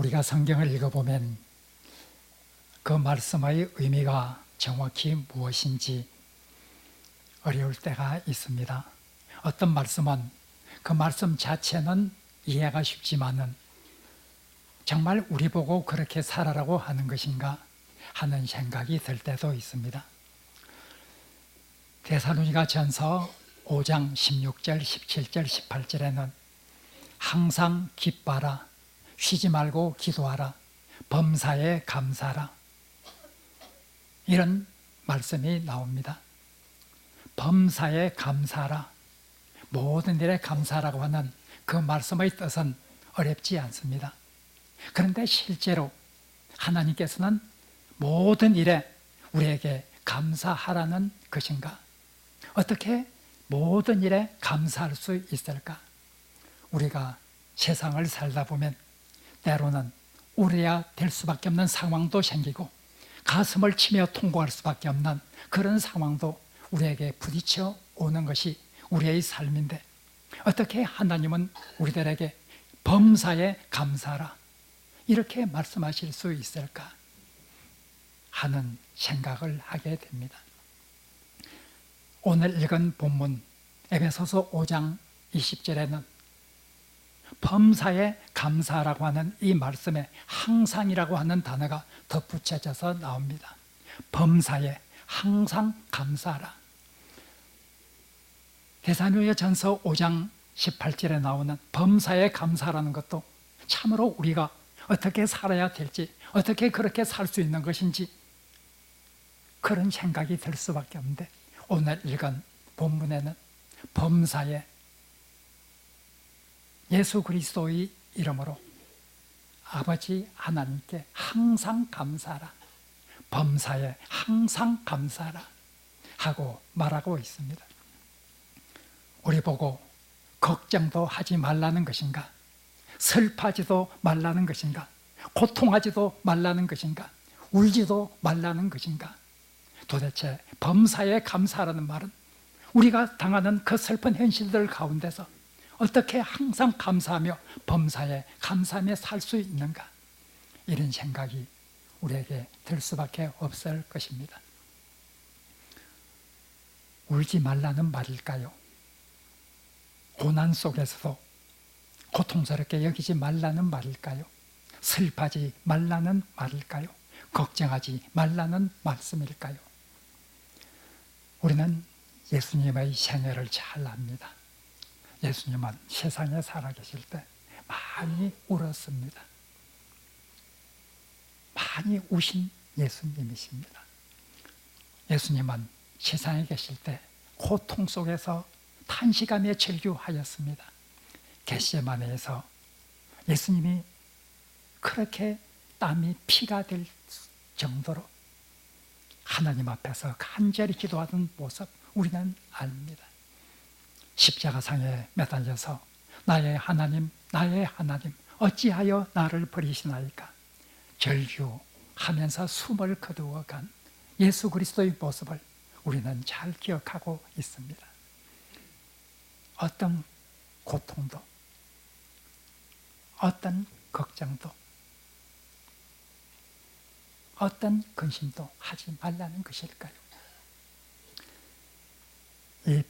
우리가 성경을 읽어보면 그 말씀의 의미가 정확히 무엇인지 어려울 때가 있습니다. 어떤 말씀은 그 말씀 자체는 이해가 쉽지만은 정말 우리 보고 그렇게 살아라고 하는 것인가 하는 생각이 들 때도 있습니다. 데살로니가 전서 5장 16절, 17절, 18절에는 항상 기뻐하라, 쉬지 말고 기도하라, 범사에 감사하라, 이런 말씀이 나옵니다. 범사에 감사하라, 모든 일에 감사하라고 하는 그 말씀의 뜻은 어렵지 않습니다. 그런데 실제로 하나님께서는 모든 일에 우리에게 감사하라는 것인가? 어떻게 모든 일에 감사할 수 있을까? 우리가 세상을 살다 보면 때로는 울어야 될 수밖에 없는 상황도 생기고 가슴을 치며 통과할 수밖에 없는 그런 상황도 우리에게 부딪혀 오는 것이 우리의 삶인데, 어떻게 하나님은 우리들에게 범사에 감사하라 이렇게 말씀하실 수 있을까 하는 생각을 하게 됩니다. 오늘 읽은 본문 에베소서 5장 20절에는 범사에 감사하라고 하는 이 말씀에 항상이라고 하는 단어가 덧붙여져서 나옵니다. 범사에 항상 감사하라. 데살로니가전서 5장 18절에 나오는 범사에 감사라는 것도 참으로 우리가 어떻게 살아야 될지, 어떻게 그렇게 살 수 있는 것인지 그런 생각이 들 수밖에 없는데, 오늘 읽은 본문에는 범사에 예수 그리스도의 이름으로 아버지 하나님께 항상 감사하라, 범사에 항상 감사하라 하고 말하고 있습니다. 우리 보고 걱정도 하지 말라는 것인가? 슬퍼하지도 말라는 것인가? 고통하지도 말라는 것인가? 울지도 말라는 것인가? 도대체 범사에 감사하라는 말은 우리가 당하는 그 슬픈 현실들 가운데서 어떻게 항상 감사하며 범사에 감사하며 살 수 있는가? 이런 생각이 우리에게 들 수밖에 없을 것입니다. 울지 말라는 말일까요? 고난 속에서도 고통스럽게 여기지 말라는 말일까요? 슬퍼하지 말라는 말일까요? 걱정하지 말라는 말씀일까요? 우리는 예수님의 생애를 잘 압니다. 예수님은 세상에 살아계실 때 많이 울었습니다. 많이 우신 예수님이십니다. 예수님은 세상에 계실 때 고통 속에서 탄식하며 절규하였습니다. 겟세마네에서 예수님이 그렇게 땀이 피가 될 정도로 하나님 앞에서 간절히 기도하던 모습 우리는 압니다. 십자가상에 매달려서 나의 하나님, 나의 하나님, 어찌하여 나를 버리시나이까 절규하면서 숨을 거두어간 예수 그리스도의 모습을 우리는 잘 기억하고 있습니다. 어떤 고통도, 어떤 걱정도, 어떤 근심도 하지 말라는 것일까요? 이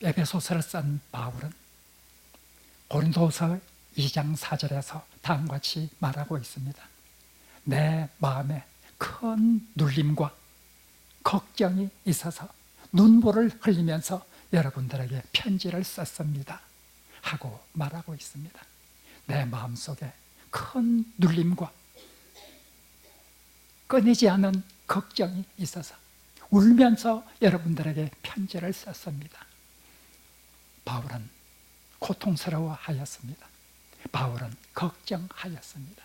에베소서를 쓴 바울은 고린도서 2장 4절에서 다음과 같이 말하고 있습니다. 내 마음에 큰 눌림과 걱정이 있어서 눈물을 흘리면서 여러분들에게 편지를 썼습니다 하고 말하고 있습니다. 내 마음속에 큰 눌림과 끊이지 않은 걱정이 있어서 울면서 여러분들에게 편지를 썼습니다. 바울은 고통스러워하였습니다. 바울은 걱정하였습니다.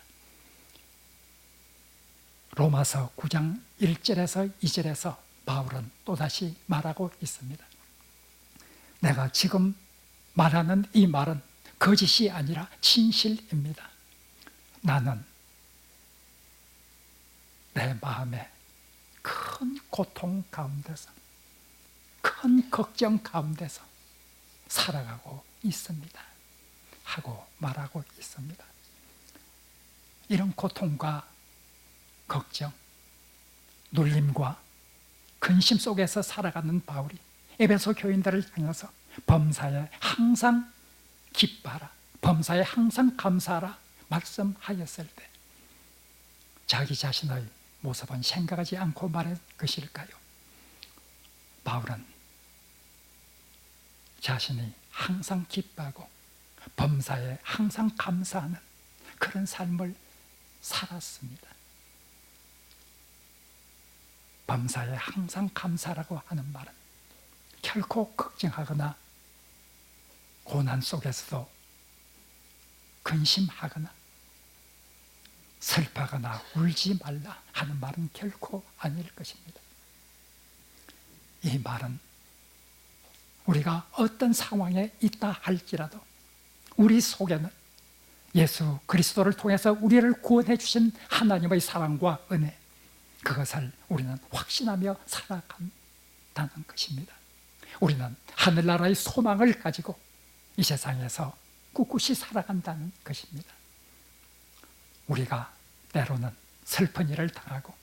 로마서 9장 1절에서 2절에서 바울은 또다시 말하고 있습니다. 내가 지금 말하는 이 말은 거짓이 아니라 진실입니다. 나는 내 마음에 큰 고통 가운데서, 큰 걱정 가운데서 살아가고 있습니다 하고 말하고 있습니다. 이런 고통과 걱정, 눌림과 근심 속에서 살아가는 바울이 에베소 교인들을 향해서 범사에 항상 기뻐하라, 범사에 항상 감사하라 말씀하였을 때 자기 자신의 모습은 생각하지 않고 말할 것일까요? 바울은 자신이 항상 기뻐하고 범사에 항상 감사하는 그런 삶을 살았습니다. 범사에 항상 감사라고 하는 말은 결코 걱정하거나 고난 속에서도 근심하거나 슬퍼하거나 울지 말라 하는 말은 결코 아닐 것입니다. 이 말은 우리가 어떤 상황에 있다 할지라도 우리 속에는 예수 그리스도를 통해서 우리를 구원해 주신 하나님의 사랑과 은혜, 그것을 우리는 확신하며 살아간다는 것입니다. 우리는 하늘나라의 소망을 가지고 이 세상에서 꿋꿋이 살아간다는 것입니다. 우리가 때로는 슬픈 일을 당하고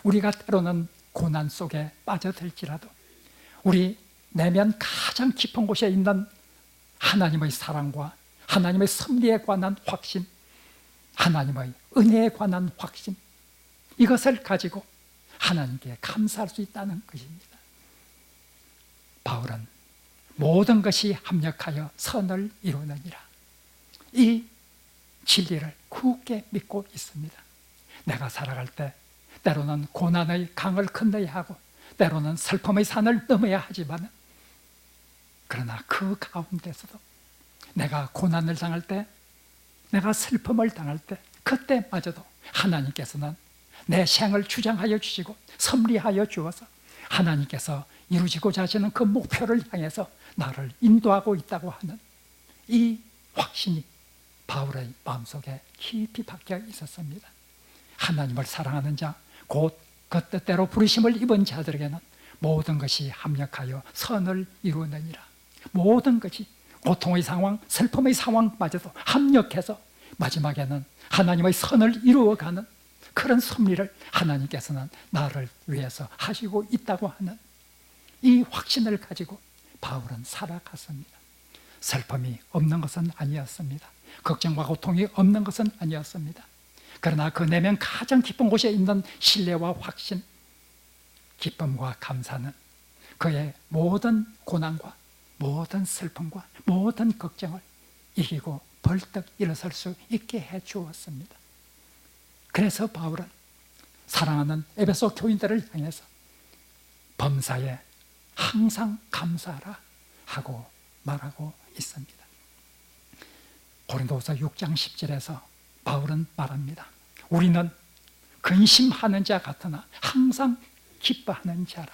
우리가 때로는 고난 속에 빠져들지라도 우리 내면 가장 깊은 곳에 있는 하나님의 사랑과 하나님의 섭리에 관한 확신, 하나님의 은혜에 관한 확신, 이것을 가지고 하나님께 감사할 수 있다는 것입니다. 바울은 모든 것이 합력하여 선을 이루느니라, 이 진리를 굳게 믿고 있습니다. 내가 살아갈 때 때로는 고난의 강을 건너야 하고 때로는 슬픔의 산을 넘어야 하지만, 그러나 그 가운데서도 내가 고난을 당할 때, 내가 슬픔을 당할 때, 그때마저도 하나님께서는 내 생을 주장하여 주시고 섭리하여 주어서 하나님께서 이루시고자 하시는 그 목표를 향해서 나를 인도하고 있다고 하는 이 확신이 바울의 마음속에 깊이 박혀 있었습니다. 하나님을 사랑하는 자, 곧 그 뜻대로 부르심을 입은 자들에게는 모든 것이 합력하여 선을 이루느니라. 모든 것이 고통의 상황, 슬픔의 상황마저도 합력해서 마지막에는 하나님의 선을 이루어가는 그런 섭리를 하나님께서는 나를 위해서 하시고 있다고 하는 이 확신을 가지고 바울은 살아갔습니다. 슬픔이 없는 것은 아니었습니다. 걱정과 고통이 없는 것은 아니었습니다. 그러나 그 내면 가장 깊은 곳에 있는 신뢰와 확신, 기쁨과 감사는 그의 모든 고난과 모든 슬픔과 모든 걱정을 이기고 벌떡 일어설 수 있게 해 주었습니다. 그래서 바울은 사랑하는 에베소 교인들을 향해서 범사에 항상 감사하라 하고 말하고 있습니다. 고린도후서 6장 10절에서 바울은 말합니다. 우리는 근심하는 자 같으나 항상 기뻐하는 자라.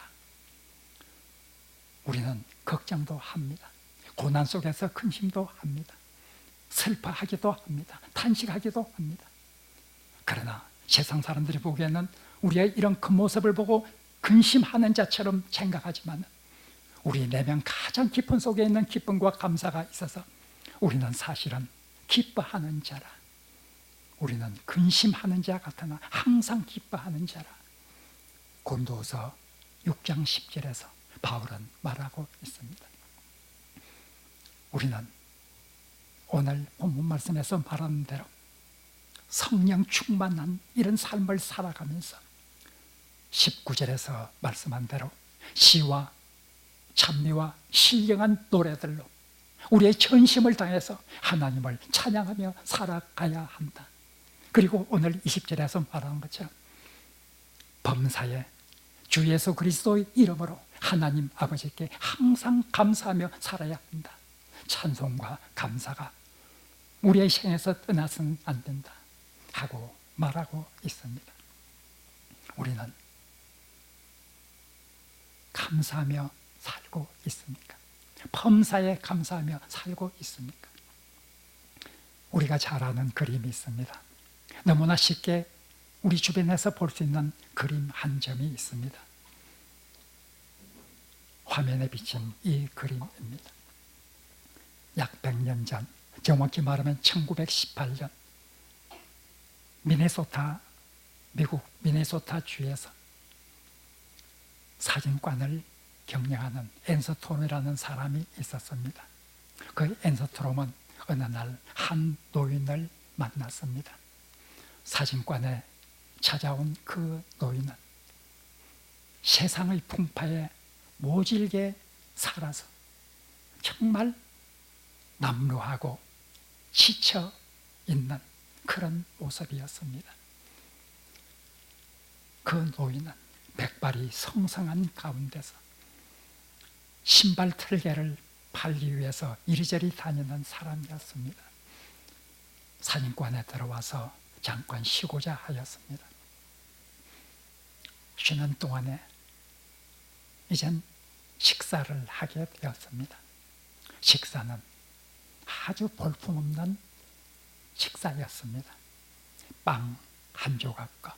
우리는 걱정도 합니다. 고난 속에서 근심도 합니다. 슬퍼하기도 합니다. 탄식하기도 합니다. 그러나 세상 사람들이 보기에는 우리의 이런 그 모습을 보고 근심하는 자처럼 생각하지만 우리 내면 가장 깊은 속에 있는 기쁨과 감사가 있어서 우리는 사실은 기뻐하는 자라. 우리는 근심하는 자 같으나 항상 기뻐하는 자라. 고린도후서 6장 10절에서 바울은 말하고 있습니다. 우리는 오늘 본문 말씀에서 말하는 대로 성령 충만한 이런 삶을 살아가면서 19절에서 말씀한 대로 시와 찬미와 신령한 노래들로 우리의 전심을 다해서 하나님을 찬양하며 살아가야 한다. 그리고 오늘 20절에서 말하는 것처럼 범사에 주 예수 그리스도의 이름으로 하나님 아버지께 항상 감사하며 살아야 한다. 찬송과 감사가 우리의 생에서 떠나서는 안 된다 하고 말하고 있습니다. 우리는 감사하며 살고 있습니까? 범사에 감사하며 살고 있습니까? 우리가 잘 아는 그림이 있습니다. 너무나 쉽게 우리 주변에서 볼 수 있는 그림 한 점이 있습니다. 화면에 비친 이 그림입니다. 약 100년 전, 정확히 말하면 1918년 미국 미네소타 주에서 사진관을 경영하는 앤서트롬이라는 사람이 있었습니다. 그 앤서트롬은 어느 날 한 노인을 만났습니다. 사진관에 찾아온 그 노인은 세상의 풍파에 모질게 살아서 정말 남루하고 지쳐 있는 그런 모습이었습니다. 그 노인은 백발이 성성한 가운데서 신발 털개를 팔기 위해서 이리저리 다니는 사람이었습니다. 사진관에 들어와서 잠깐 쉬고자 하였습니다. 쉬는 동안에 이젠 식사를 하게 되었습니다. 식사는 아주 볼품없는 식사였습니다. 빵 한 조각과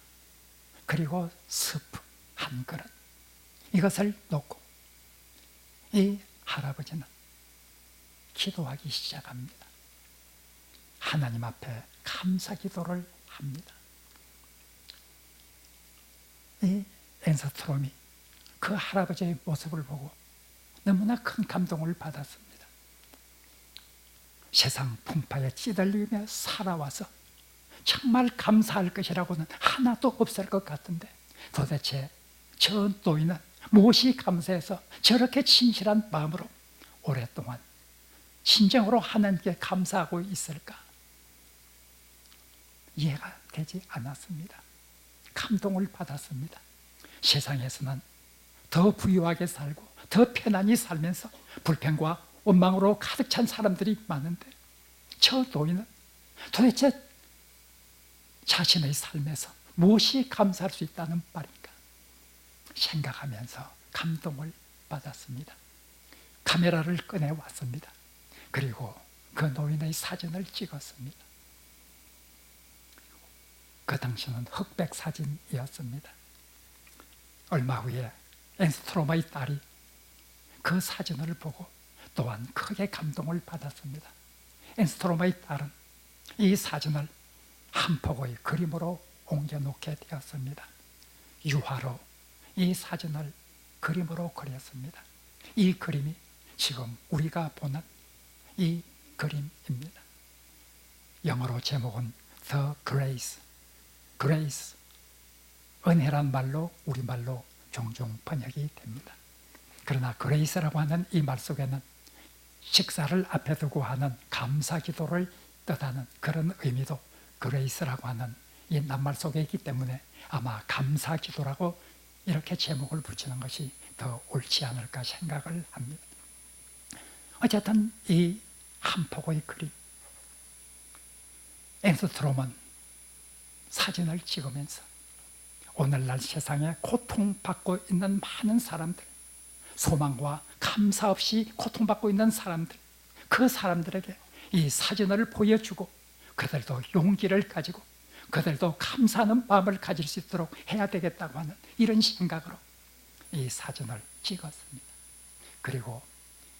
그리고 스프 한 그릇, 이것을 놓고 이 할아버지는 기도하기 시작합니다. 하나님 앞에 감사 기도를 합니다. 이 앤서트롬이 그 할아버지의 모습을 보고 너무나 큰 감동을 받았습니다. 세상 풍파에 찌들리며 살아와서 정말 감사할 것이라고는 하나도 없을 것 같은데 도대체 저 노인은 무엇이 감사해서 저렇게 진실한 마음으로 오랫동안 진정으로 하나님께 감사하고 있을까? 이해가 되지 않았습니다. 감동을 받았습니다. 세상에서는 더 부유하게 살고 더 편안히 살면서 불평과 원망으로 가득 찬 사람들이 많은데 저 노인은 도대체 자신의 삶에서 무엇이 감사할 수 있다는 말인가 생각하면서 감동을 받았습니다. 카메라를 꺼내왔습니다. 그리고 그 노인의 사진을 찍었습니다. 그 당시는 흑백 사진이었습니다. 얼마 후에 앤스트롬의 딸이 그 사진을 보고 또한 크게 감동을 받았습니다. 앤스트롬의 딸은 이 사진을 한 폭의 그림으로 옮겨놓게 되었습니다. 유화로 이 사진을 그림으로 그렸습니다. 이 그림이 지금 우리가 보는 이 그림입니다. 영어로 제목은 The Grace, Grace, 은혜란 말로 우리말로 종종 번역이 됩니다. 그러나 그레이스라고 하는 이 말 속에는 식사를 앞에 두고 하는 감사 기도를 뜻하는 그런 의미도 그레이스라고 하는 이 낱말 속에 있기 때문에 아마 감사 기도라고 이렇게 제목을 붙이는 것이 더 옳지 않을까 생각을 합니다. 어쨌든 이 한 폭의 그림, 앤스트롬은 사진을 찍으면서 오늘날 세상에 고통받고 있는 많은 사람들, 소망과 감사 없이 고통받고 있는 사람들, 그 사람들에게 이 사진을 보여주고 그들도 용기를 가지고 그들도 감사하는 마음을 가질 수 있도록 해야 되겠다고 하는 이런 생각으로 이 사진을 찍었습니다. 그리고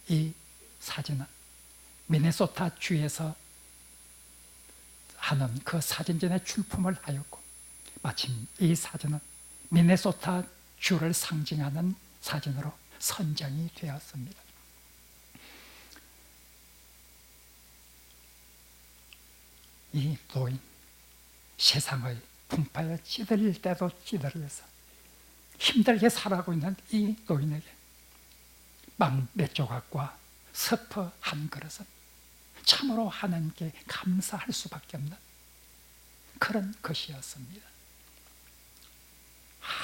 이 사진은 미네소타 주에서 하는 그 사진전에 출품을 하였고 마침 이 사진은 미네소타 주를 상징하는 사진으로 선정이 되었습니다. 이 노인, 세상의 풍파에 찌들릴 때도 찌들려서 힘들게 살아가고 있는 이 노인에게 빵 몇 조각과 스프 한 그릇은 참으로 하나님께 감사할 수밖에 없는 그런 것이었습니다.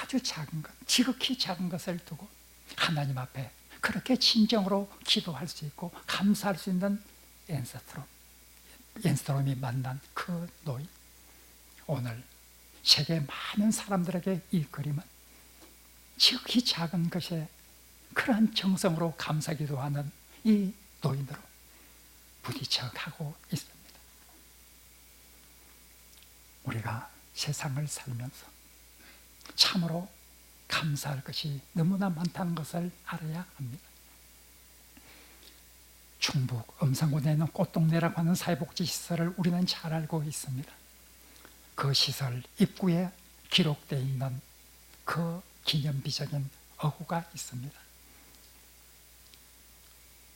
아주 작은 것, 지극히 작은 것을 두고 하나님 앞에 그렇게 진정으로 기도할 수 있고 감사할 수 있는 앤스트롬이 만난 그 노인, 오늘 세계 많은 사람들에게 이 그림은 지극히 작은 것에 그러한 정성으로 감사 기도하는 이 노인으로 부딪혀 가고 있습니다. 우리가 세상을 살면서 참으로 감사할 것이 너무나 많다는 것을 알아야 합니다. 충북 음성군에 있는 꽃동네라고 하는 사회복지시설을 우리는 잘 알고 있습니다. 그 시설 입구에 기록되어 있는 그 기념비적인 어구가 있습니다.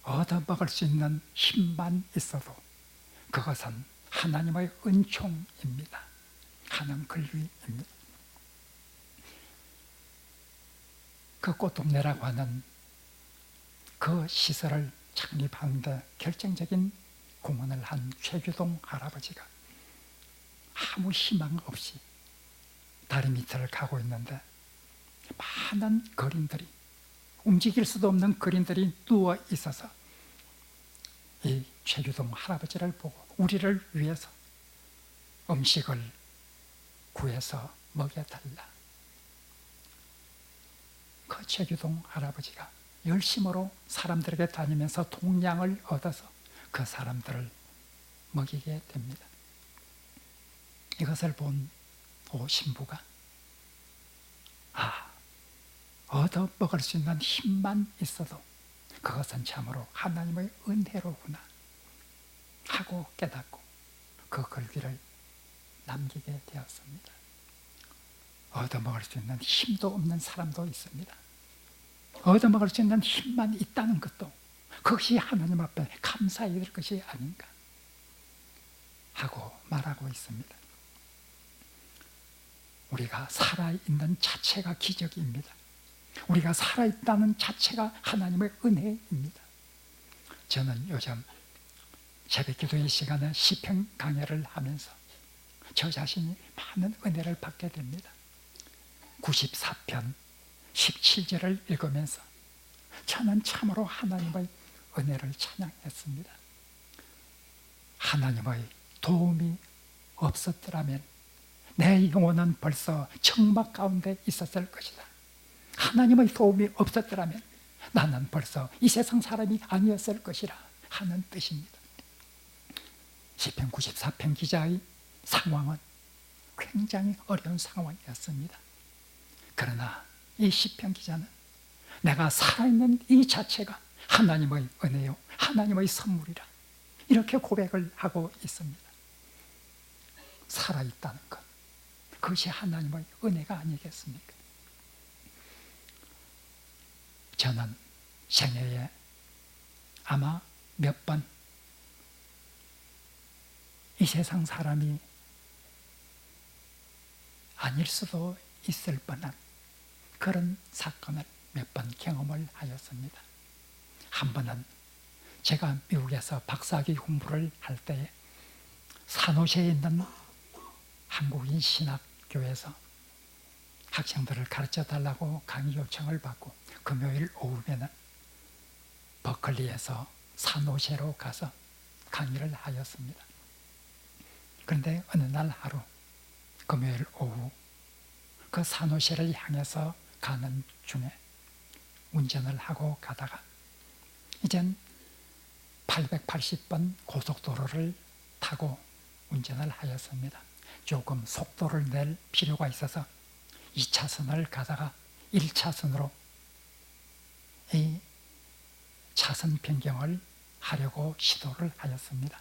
얻어먹을 수 있는 힘만 있어도 그것은 하나님의 은총입니다. 하는 글귀입니다. 그 꽃동네라고 하는 그 시설을 창립하는데 결정적인 공헌을 한 최규동 할아버지가 아무 희망 없이 다리 밑을 가고 있는데 많은 거린들이, 움직일 수도 없는 거린들이 누워 있어서 이 최규동 할아버지를 보고 우리를 위해서 음식을 구해서 먹여달라. 그 최규동 할아버지가 열심으로 사람들에게 다니면서 동량을 얻어서 그 사람들을 먹이게 됩니다. 이것을 본 오 신부가 얻어 먹을 수 있는 힘만 있어도 그것은 참으로 하나님의 은혜로구나 하고 깨닫고 그 글귀를 남기게 되었습니다. 얻어먹을 수 있는 힘도 없는 사람도 있습니다. 얻어먹을 수 있는 힘만 있다는 것도 그것이 하나님 앞에 감사해야 될 것이 아닌가 하고 말하고 있습니다. 우리가 살아있는 자체가 기적입니다. 우리가 살아있다는 자체가 하나님의 은혜입니다. 저는 요즘 새벽기도의 시간에 시편 강해를 하면서 저 자신이 많은 은혜를 받게 됩니다. 94편 17절을 읽으면서 저는 참으로 하나님의 은혜를 찬양했습니다. 하나님의 도움이 없었더라면 내 영혼은 벌써 청막 가운데 있었을 것이다. 하나님의 도움이 없었더라면 나는 벌써 이 세상 사람이 아니었을 것이라 하는 뜻입니다. 시편 94편 기자의 상황은 굉장히 어려운 상황이었습니다. 그러나 이 시편 기자는 내가 살아있는 이 자체가 하나님의 은혜요 하나님의 선물이라 이렇게 고백을 하고 있습니다. 살아있다는 것, 그것이 하나님의 은혜가 아니겠습니까? 저는 생애에 아마 몇 번 이 세상 사람이 아닐 수도 있을 뻔한 그런 사건을 몇 번 경험을 하였습니다. 한 번은 제가 미국에서 박사학위 공부를 할 때에 산호세에 있는 한국인 신학교에서 학생들을 가르쳐 달라고 강의 요청을 받고 금요일 오후에는 버클리에서 산호세로 가서 강의를 하였습니다. 그런데 어느 날 하루 금요일 오후 그 산호세를 향해서 가는 중에 운전을 하고 가다가 이젠 880번 고속도로를 타고 운전을 하였습니다. 조금 속도를 낼 필요가 있어서 2차선을 가다가 1차선으로 이 차선 변경을 하려고 시도를 하였습니다.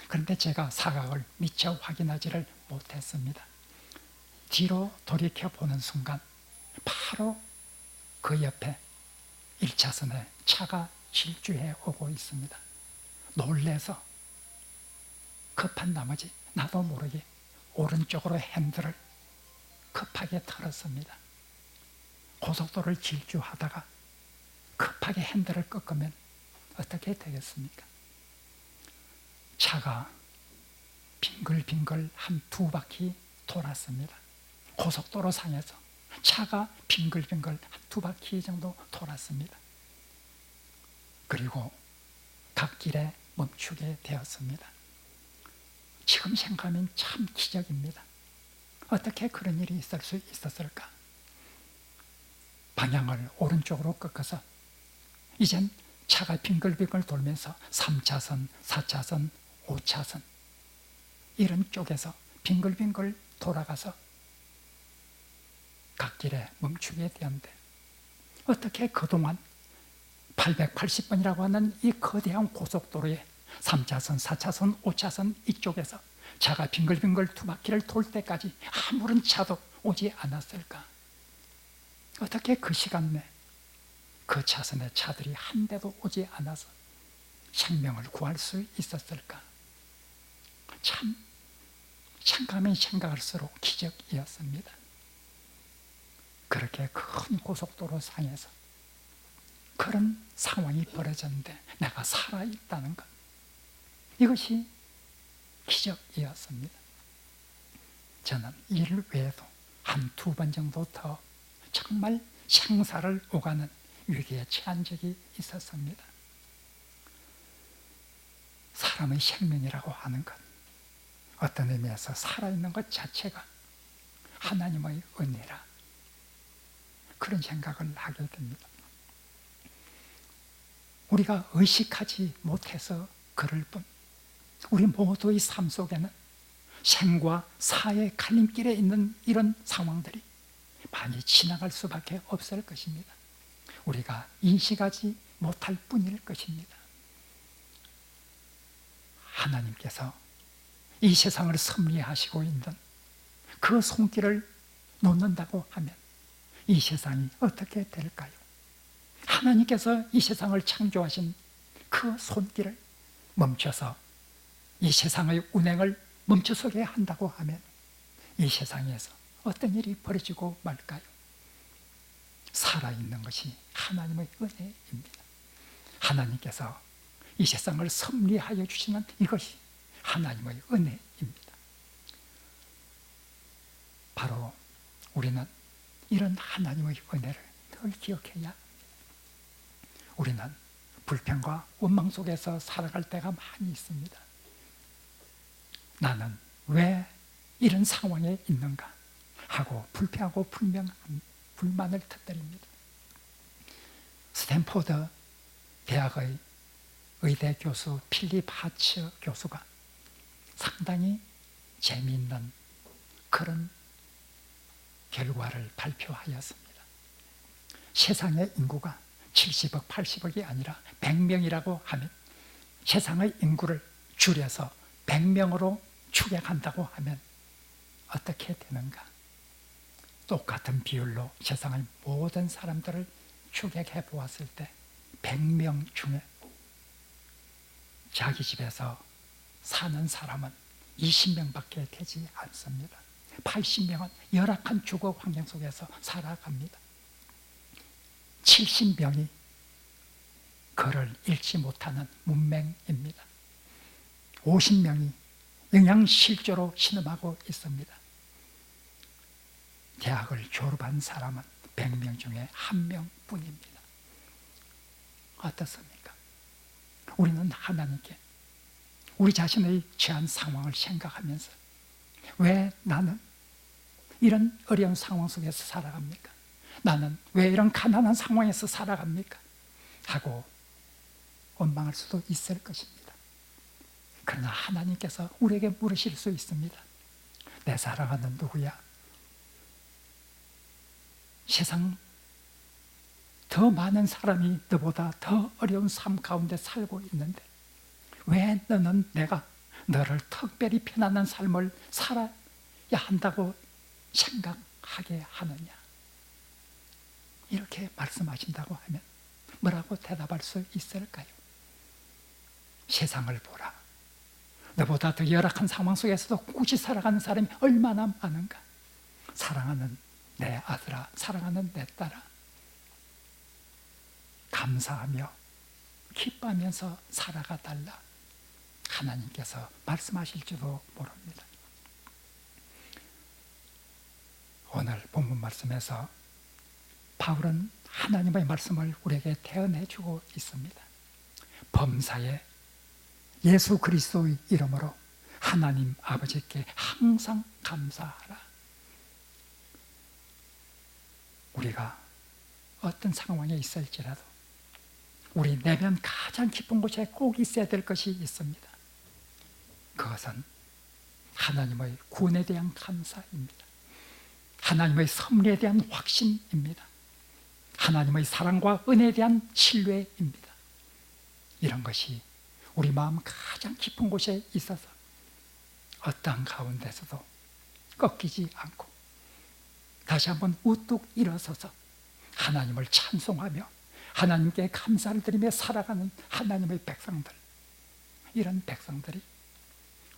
그런데 제가 사각을 미처 확인하지를 못했습니다. 뒤로 돌이켜 보는 순간 바로 그 옆에 1차선에 차가 질주해 오고 있습니다. 놀래서 급한 나머지 나도 모르게 오른쪽으로 핸들을 급하게 털었습니다. 고속도로를 질주하다가 급하게 핸들을 꺾으면 어떻게 되겠습니까? 차가 빙글빙글 한 두 바퀴 돌았습니다. 고속도로 상에서 차가 빙글빙글 한 두 바퀴 정도 돌았습니다. 그리고 갓길에 멈추게 되었습니다. 지금 생각하면 참 기적입니다. 어떻게 그런 일이 있을 수 있었을까? 방향을 오른쪽으로 꺾어서 이젠 차가 빙글빙글 돌면서 3차선, 4차선, 5차선 이런 쪽에서 빙글빙글 돌아가서 갓길에 멈추게 되었는데 어떻게 그동안 880번이라고 하는 이 거대한 고속도로에 3차선, 4차선, 5차선 이쪽에서 차가 빙글빙글 두 바퀴를 돌 때까지 아무런 차도 오지 않았을까? 어떻게 그 시간 내 그 차선에 차들이 한 대도 오지 않아서 생명을 구할 수 있었을까? 참 생각하면 생각할수록 기적이었습니다. 그렇게 큰 고속도로 상에서 그런 상황이 벌어졌는데 내가 살아있다는 것, 이것이 기적이었습니다. 저는 일 외에도 한 두 번 정도 더 정말 생사를 오가는 위기에 처한 적이 있었습니다. 사람의 생명이라고 하는 것, 어떤 의미에서 살아있는 것 자체가 하나님의 은혜라, 그런 생각을 하게 됩니다. 우리가 의식하지 못해서 그럴 뿐, 우리 모두의 삶 속에는 생과 사의 갈림길에 있는 이런 상황들이 많이 지나갈 수밖에 없을 것입니다. 우리가 인식하지 못할 뿐일 것입니다. 하나님께서 이 세상을 섭리하시고 있는 그 손길을 놓는다고 하면 이 세상이 어떻게 될까요? 하나님께서 이 세상을 창조하신 그 손길을 멈춰서 이 세상의 운행을 멈춰서게 한다고 하면 이 세상에서 어떤 일이 벌어지고 말까요? 살아있는 것이 하나님의 은혜입니다. 하나님께서 이 세상을 섭리하여 주시는 이것이 하나님의 은혜입니다. 바로 우리는 이런 하나님의 은혜를 늘 기억해야 합니다. 우리는 불평과 원망 속에서 살아갈 때가 많이 있습니다. 나는 왜 이런 상황에 있는가 하고 불평하고 불만을 터뜨립니다. 스탠포드 대학의 의대 교수 필립 하츠 교수가 상당히 재미있는 그런 결과를 발표하였습니다. 세상의 인구가 70억, 80억이 아니라 100명이라고 하면 세상의 인구를 줄여서 100명으로 추격한다고 하면 어떻게 되는가? 똑같은 비율로 세상의 모든 사람들을 추격해 보았을 때 100명 중에 자기 집에서 사는 사람은 20명밖에 되지 않습니다. 80명은 열악한 주거 환경 속에서 살아갑니다. 70명이 글을 읽지 못하는 문맹입니다. 50명이 영양실조로 신음하고 있습니다. 대학을 졸업한 사람은 100명 중에 1명뿐입니다. 어떻습니까? 우리는 하나님께 우리 자신의 처한 상황을 생각하면서 왜 나는 이런 어려운 상황 속에서 살아갑니까? 나는 왜 이런 가난한 상황에서 살아갑니까? 하고 원망할 수도 있을 것입니다. 그러나 하나님께서 우리에게 물으실 수 있습니다. 내 사랑하는 누구야? 세상 더 많은 사람이 너보다 더 어려운 삶 가운데 살고 있는데 왜 너는 내가 너를 특별히 편안한 삶을 살아야 한다고 생각하게 하느냐? 이렇게 말씀하신다고 하면 뭐라고 대답할 수 있을까요? 세상을 보라. 너보다 더 열악한 상황 속에서도 꿋꿋이 살아가는 사람이 얼마나 많은가? 사랑하는 내 아들아, 사랑하는 내 딸아, 감사하며 기뻐하면서 살아가 달라. 하나님께서 말씀하실지도 모릅니다. 오늘 본문 말씀에서 바울은 하나님의 말씀을 우리에게 태어내주고 있습니다. 범사에 예수 그리스도의 이름으로 하나님 아버지께 항상 감사하라. 우리가 어떤 상황에 있을지라도 우리 내면 가장 깊은 곳에 꼭 있어야 될 것이 있습니다. 그것은 하나님의 구원에 대한 감사입니다. 하나님의 섭리에 대한 확신입니다. 하나님의 사랑과 은혜에 대한 신뢰입니다. 이런 것이 우리 마음 가장 깊은 곳에 있어서 어떠한 가운데서도 꺾이지 않고 다시 한번 우뚝 일어서서 하나님을 찬송하며 하나님께 감사를 드리며 살아가는 하나님의 백성들, 이런 백성들이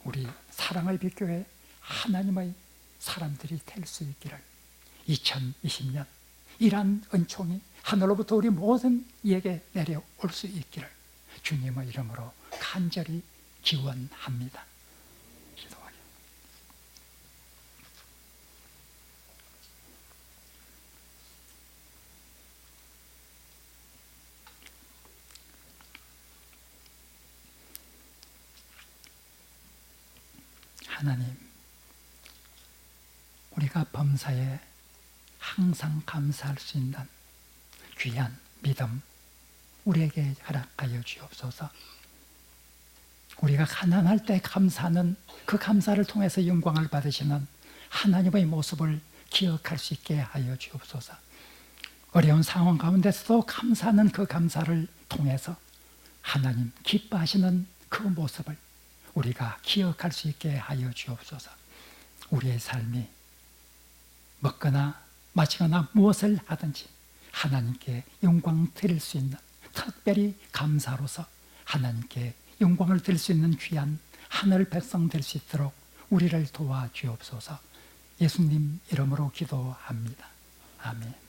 우리 사랑의 빛교회 하나님의 사람들이 될 수 있기를, 2020년 이러한 은총이 하늘로부터 우리 모든 이에게 내려올 수 있기를 주님의 이름으로 간절히 기원합니다. 기도하겠습니다. 하나님, 우리가 범사에 항상 감사할 수 있는 귀한 믿음 우리에게 허락하여 주옵소서. 우리가 가난할 때 감사하는 그 감사를 통해서 영광을 받으시는 하나님의 모습을 기억할 수 있게 하여 주옵소서. 어려운 상황 가운데서도 감사하는 그 감사를 통해서 하나님 기뻐하시는 그 모습을 우리가 기억할 수 있게 하여 주옵소서. 우리의 삶이 먹거나 마시거나 무엇을 하든지 하나님께 영광 드릴 수 있는, 특별히 감사로서 하나님께 영광을 드릴 수 있는 귀한 하늘 백성 될 수 있도록 우리를 도와주옵소서. 예수님 이름으로 기도합니다. 아멘.